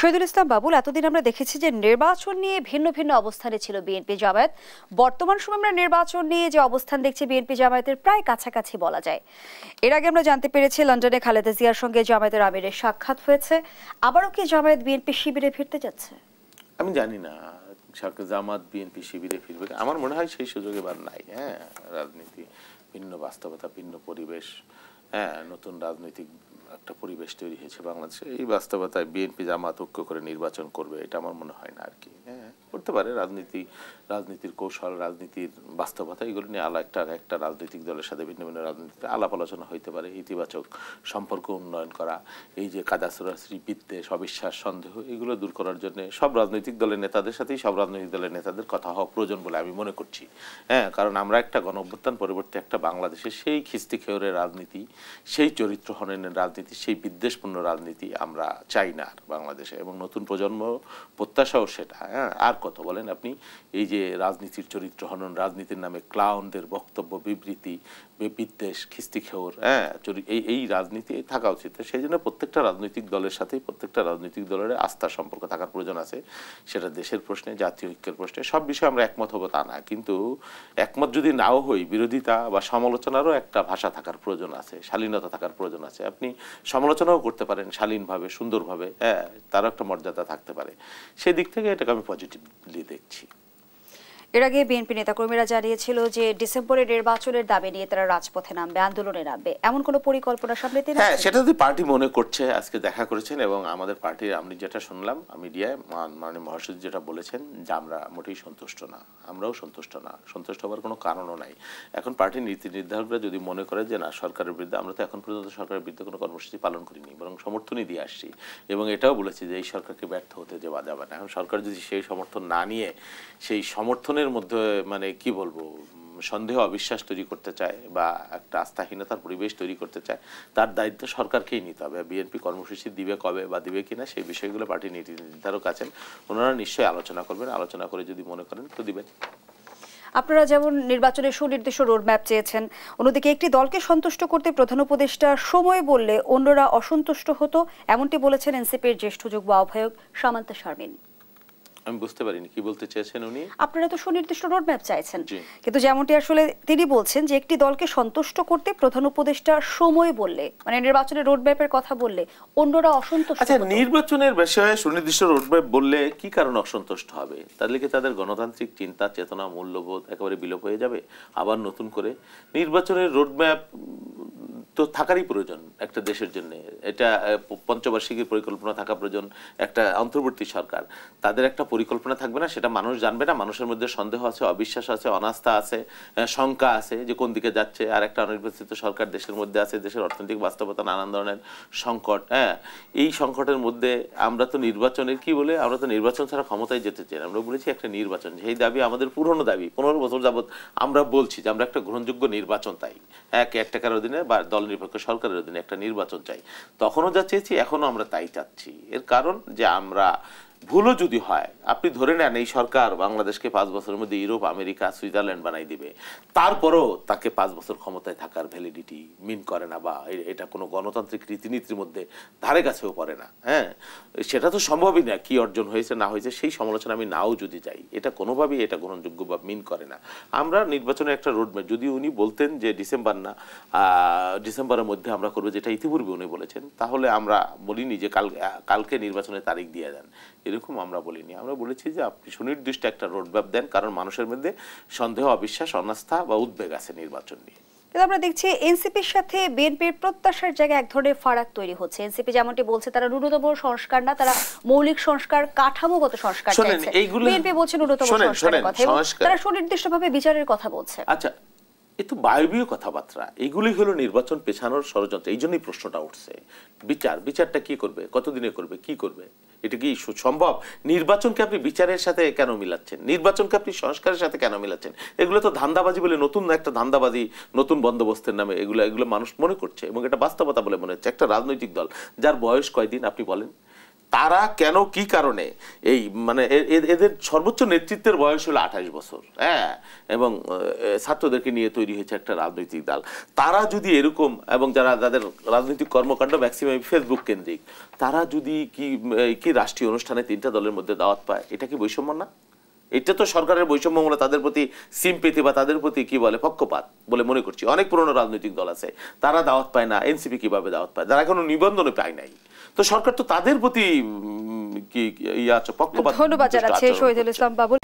শহীদুল ইসলাম বাবুল, এতদিন আমরা দেখেছি যে নির্বাচন নিয়ে ভিন্ন ভিন্ন অবস্থানে ছিল বিএনপি জামায়াত। বর্তমান সময় আমরা নির্বাচন নিয়ে যে অবস্থান দেখছি বিএনপি জামায়াতের প্রায় কাছাকাছি বলা যায়। এর আগে আমরা জানতে পেরেছি লন্ডনে খালেদা জিয়ার সঙ্গে জামায়াতের আমিরের সাক্ষাৎ হয়েছে। আবারও কি জামায়াত বিএনপি শিবিরে ফিরতে যাচ্ছে? আমি জানি না জামাত বিএনপি শিবিরে ফিরবে, আমার মনে হয় সেই সুযোগ এবার নাই। রাজনীতি ভিন্ন, বাস্তবতা ভিন্ন, পরিবেশ নতুন রাজনৈতিক একটা পরিবেশ তৈরি হয়েছে বাংলাদেশে। এই বাস্তবতায় বিএনপি জামাত ঐক্য করে নির্বাচন করবে এটা আমার মনে হয় না আর কি। করতে পারে রাজনীতির কৌশল, রাজনীতির বাস্তবতা, এগুলো নিয়ে একটা রাজনৈতিক দলের সাথে ভিন্ন ভিন্ন রাজনীতিতে আলাপ আলোচনা হইতে পারে। ইতিবাচক সম্পর্ক উন্নয়ন করা, এই যে কাদাছড়াছড়ি, বিদ্বেষ, অবিশ্বাস, সন্দেহ, এগুলো দূর করার জন্য সব রাজনৈতিক দলের নেতাদের সাথেই সব রাজনৈতিক দলের নেতাদের কথা হওয়া প্রয়োজন বলে আমি মনে করছি। কারণ আমরা একটা গণঅভ্যুত্থান পরবর্তী একটা বাংলাদেশে সেই খিস্তি খেয়রের রাজনীতি, সেই চরিত্র হননের রাজনীতি, সেই বিদ্বেষপূর্ণ রাজনীতি আমরা চাই না আর বাংলাদেশে। এবং নতুন প্রজন্ম প্রত্যাশাও সেটা। আর কত বলেন আপনি, এই যে রাজনীতির চরিত্র হনন, রাজনীতির নামে ক্লাউনদের বক্তব্য, বিবৃতি, বিদ্বেষ, খিস্তি খেয়র, এই রাজনীতি থাকা উচিত। সেই জন্য প্রত্যেকটা রাজনৈতিক দলের সাথেই প্রত্যেকটা রাজনৈতিক দলের আস্থার সম্পর্ক থাকার প্রয়োজন আছে। সেটা দেশের প্রশ্নে, জাতীয় ঐক্যের প্রশ্নে, সব বিষয়ে আমরা একমত হবো তা না, কিন্তু একমত যদি নাও হই, বিরোধিতা বা সমালোচনারও একটা ভাষা থাকার প্রয়োজন আছে, শালীনতা থাকার প্রয়োজন আছে। আপনি সমালোচনাও করতে পারেন শালীনভাবে, সুন্দরভাবে, তারও একটা মর্যাদা থাকতে পারে। সেই দিক থেকে এটাকে আমি পজিটিভলি দেখছি। এর আগে বিএনপি নেতাকর্মীরা জানিয়েছিল যে ডিসেম্বরের নির্বাচনের দাবি নিয়ে তারা রাজপথে নামবে, আন্দোলনে নামবে, এমন কোনো পরিকল্পনা সামনে? সেটা যদি পার্টি মনে করছে, আজকে দেখা করেছেন এবং আমাদের পার্টির আমি যেটা শুনলাম মিডিয়ায়, মানে মহাসচিব যেটা বলেছেন যে আমরা মোটেই সন্তুষ্ট না, আমরাও সন্তুষ্ট না, সন্তুষ্ট হওয়ার কোনো কারণও নাই। এখন পার্টির নীতি নির্ধারকরা যদি মনে করে যে না, সরকারের বিরুদ্ধে, আমরা তো এখন পর্যন্ত সরকারের বিরুদ্ধে কোনো কর্মসূচি পালন করিনি, বরং সমর্থনই দিয়ে আসছি এবং এটাও বলেছি যে এই সরকারকে ব্যর্থ হতে দেওয়া যাবে না। এখন সরকার যদি সেই সমর্থন না নিয়ে সেই সমর্থনের মধ্যে মানে কি বলবো, সন্দেহ, অবিশ্বাস তৈরি করতে চায় বা একটা আস্থাহীনতার পরিবেশ তৈরি করতে চায়, তার দায়িত্ব সরকারকেই নিতে হবে। বিএনপি কর্মসূচি দিবে কবে বা দিবে কিনা সেই বিষয়গুলো পার্টি নীতি নির্ধারক আছেন, ওনারা নিশ্চয়ই আলোচনা করবেন, আলোচনা করে যদি মনে করেন তো দিবেন। আপনারা যেমন নির্বাচনের সুনির্দিষ্ট রোডম্যাপ চেয়েছেন, অন্যদিকে একটি দলকে সন্তুষ্ট করতে প্রধান উপদেষ্টা সময় বললে অন্যরা অসন্তুষ্ট হতো, এমনটি বলেছেন এনসিপির জ্যেষ্ঠ যুগ্ম আহ্বায়ক সামান্তা শারমিন। আমি বুঝতে পারিনি কি বলতে চেয়েছেন উনি। আপনারা তো সুনির্দিষ্ট রোডম্যাপ চাইছেন, কিন্তু যেমনটি আসলে তিনি বলছেন যে একটি দলকে সন্তুষ্ট করতে প্রধান উপদেষ্টা সময় বললে, মানে নির্বাচনের রোডম্যাপের কথা বললে অন্যরা অসন্তুষ্ট। আচ্ছা, নির্বাচনের বিষয়ে সুনির্দিষ্ট রোডম্যাপ বললে কি কারণে অসন্তুষ্ট হবে? তাহলে কি তাদের গণতান্ত্রিক চিন্তা, চেতনা, মূল্যবোধ একেবারে বিলোপ হয়ে যাবে? আবার নতুন করে নির্বাচনের রোডম্যাপ তো থাকারই প্রয়োজন একটা দেশের জন্য। এটা পঞ্চবার্ষিকীর পরিকল্পনা থাকা প্রয়োজন। একটা অন্তর্বর্তী সরকার, তাদের একটা পরিকল্পনা থাকবে না, সেটা মানুষ জানবে না। মানুষের মধ্যে সন্দেহ আছে, অবিশ্বাস আছে, অনাস্থা আছে, শঙ্কা আছে যে কোন দিকে যাচ্ছে। আর একটা অনির্বাচিত সরকার দেশের মধ্যে আছে, দেশের অর্থনৈতিক বাস্তবতা, নানান ধরনের সংকট। এই সংকটের মধ্যে আমরা তো নির্বাচনের কি বলে, আমরা তো নির্বাচন ছাড়া ক্ষমতায় যেতে চাই। আমরা বলেছি একটা নির্বাচন, সেই দাবি আমাদের পুরনো দাবি, 15 বছর যাবৎ আমরা বলছি যে আমরা একটা গ্রহণযোগ্য নির্বাচন চাই। কেয়ারটেকারের অধীনে বা দল নিরপেক্ষ সরকারের অধীনে একটা নির্বাচন চাই। তখনও যা চেয়েছি, এখনো আমরা তাই চাচ্ছি। এর কারণ যে আমরা ভুলও যদি হয়, আপনি ধরে নেন এই সরকার বাংলাদেশকে 5 বছরের মধ্যে ইউরোপ, আমেরিকা, সুইজারল্যান্ড বানাই দিবে, তারপরও তাকে 5 বছর ক্ষমতায় থাকার ভ্যালিডিটি মিন করে না, বা এটা কোনো গণতান্ত্রিক রীতিনীতির মধ্যে ধারে কাছেও পড়ে না। সেটা তো সম্ভবই না। কি অর্জন হয়েছে না হয়েছে সেই সমালোচনা আমি নাও যদি যাই, এটা কোনোভাবেই এটা গ্রহণযোগ্য বা মিন করে না। আমরা নির্বাচনের একটা রোডম্যাপ, যদি উনি বলতেন যে ডিসেম্বর না, ডিসেম্বরের মধ্যে আমরা করবো, যেটা ইতিপূর্বে উনি বলেছেন, তাহলে আমরা বলিনি যে কালকে নির্বাচনের তারিখ দিয়ে দেন, এরকম আমরা বলিনি। আমরা বলেছি যে আপনি সুনির্দিষ্ট একটা রোডম্যাপ দেন, কারণ মানুষের মধ্যে সন্দেহ, অবিশ্বাস, অনাস্থা বা উদ্বেগ আছে নির্বাচন নিয়ে। কিন্তু আমরা দেখছি এনসিপির সাথে বিএনপির প্রত্যাশার জায়গায় এক ধরনের ফারাক তৈরি হচ্ছে। এনসিপি যেমনটি বলছে তারা ন্যূনতম সংস্কার না, তারা মৌলিক সংস্কার, কাঠামোগত সংস্কার চাইছে। বিএনপি বলছে ন্যূনতম সংস্কারের কথা, এবং তারা সুনির্দিষ্টভাবে বিচারের কথা বলছে। আচ্ছা, এ তো বায়বীয় কথাবার্তা, এগুলি হলো নির্বাচন পেছানোর ষড়যন্ত্র। এই জন্যই প্রশ্নটা উঠছে। বিচারটা কি করবে, কতদিনে করবে, কি করবে, এটা কি সম্ভব? নির্বাচনকে আপনি বিচারের সাথে কেন মিলাচ্ছেন? নির্বাচনকে আপনি সংস্কারের সাথে কেন মিলাচ্ছেন? এগুলো তো ধান্দাবাজি বলে, নতুন একটা ধান্দাবাজি, নতুন বন্দোবস্তের নামে এগুলো মানুষ মনে করছে এবং এটা বাস্তবতা বলে মনে হচ্ছে। একটা রাজনৈতিক দল যার বয়স কয়দিন আপনি বলেন, তারা কেন কি কারণে এই মানে এদের সর্বোচ্চ নেতৃত্বের বয়স হলো 28 বছর, হ্যাঁ, এবং ছাত্রদেরকে নিয়ে তৈরি হয়েছে একটা রাজনৈতিক দল। তারা যদি এরকম, এবং যারা যাদের রাজনৈতিক কর্মকাণ্ড ম্যাক্সিমাম ফেসবুক কেন্দ্রিক, তারা যদি কি রাষ্ট্রীয় অনুষ্ঠানে 3টা দলের মধ্যে দাওয়াত পায়, এটা কি বৈষম্য না? এটা তো সরকারের বৈষম্যমূলক, তাদের প্রতি সিম্পেথি বা তাদের প্রতি কি বলে পক্ষপাত বলে মনে করছি। অনেক পুরনো রাজনৈতিক দল আছে তারা দাওয়াত পায় না, এনসিপি কিভাবে দাওয়াত পায়, যারা এখনো নিবন্ধনে পায় নাই। তো সরকার তো তাদের প্রতি কি ইয়ে আছে, পক্ষপাত। ধন্যবাদ জানাচ্ছি শহীদুল ইসলাম বাবুল।